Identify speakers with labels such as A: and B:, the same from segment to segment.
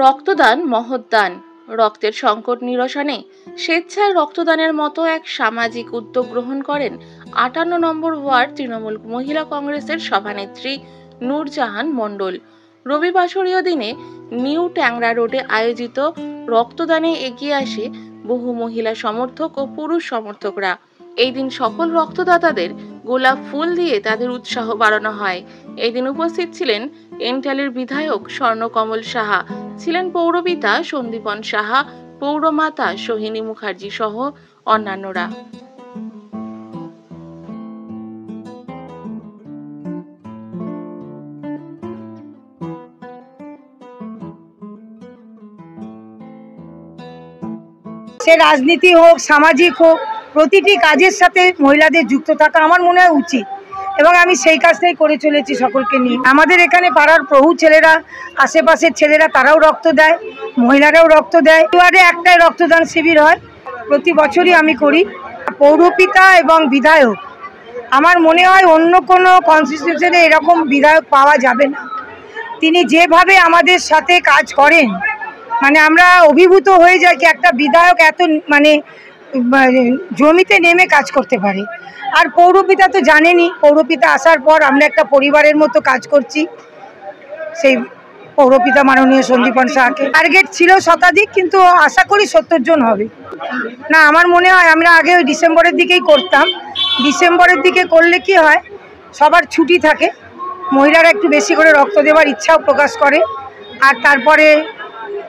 A: রক্তদান মহৎ দান। রক্তের সংকট নিরসনে স্বেচ্ছায় রক্তদানের মতো এক সামাজিক উদ্যোগ গ্রহণ করেন ৫৮ নম্বর ওয়ার্ড তৃণমূল মহিলা কংগ্রেসের সভানেত্রী নূরজাহান মণ্ডল। রবিবাসরীয় দিনে নিউ ট্যাংরা রোডে আয়োজিত রক্তদানে এগিয়ে আসে বহু মহিলা সমর্থক ও পুরুষ সমর্থকরা। এই দিন সকল রক্তদাতাদের গোলাপ ফুল দিয়ে তাদের উৎসাহ বাড়ানো হয়। এই দিন উপস্থিত ছিলেন এন্টালের বিধায়ক স্বর্ণকমল সাহা, ছিলেন পৌরপিতা সন্দীপন সাহা, পৌরমাতা সোহিনী মুখার্জি সহ অন্যান্যরা।
B: সে রাজনীতি হোক, সামাজিক হোক, প্রতিটি কাজের সাথে মহিলাদের যুক্ত থাকা আমার মনে হয় উচিত, এবং আমি সেই কাজটাই করে চলেছি সকলকে নিয়ে। আমাদের এখানে পাড়ার বহু ছেলেরা, আশেপাশের ছেলেরা, তারাও রক্ত দেয়, মহিলারাও রক্ত দেয়। ওয়ার্ডে একটাই রক্তদান শিবির হয়, প্রতি বছরই আমি করি। পৌরপিতা এবং বিধায়ক, আমার মনে হয় অন্য কোনো কনস্টিটিউশনে এরকম বিধায়ক পাওয়া যাবে না। তিনি যেভাবে আমাদের সাথে কাজ করেন, মানে আমরা অভিভূত হয়ে যাই কি একটা বিধায়ক এত মানে জমিতে নেমে কাজ করতে পারে। আর পৌরপিতা তো জানেনই, পৌরপিতা আসার পর আমরা একটা পরিবারের মতো কাজ করছি। সেই পৌরপিতা মাননীয় সন্দীপন সাহাকে টার্গেট ছিল শতাধিক, কিন্তু আশা করি ৭০ জন হবে। না, আমার মনে হয় আমরা আগে ওই ডিসেম্বরের দিকেই করতাম। ডিসেম্বরের দিকে করলে কি হয়, সবার ছুটি থাকে, মহিলারা একটু বেশি করে রক্ত দেওয়ার ইচ্ছাও প্রকাশ করে, আর তারপরে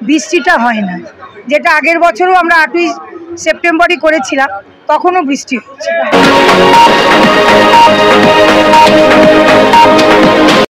B: বৃষ্টিটা হয় না। যেটা আগের বছরও আমরা ৮ই সেপ্টেম্বরই করেছিলাম, তখনও বৃষ্টি হচ্ছে।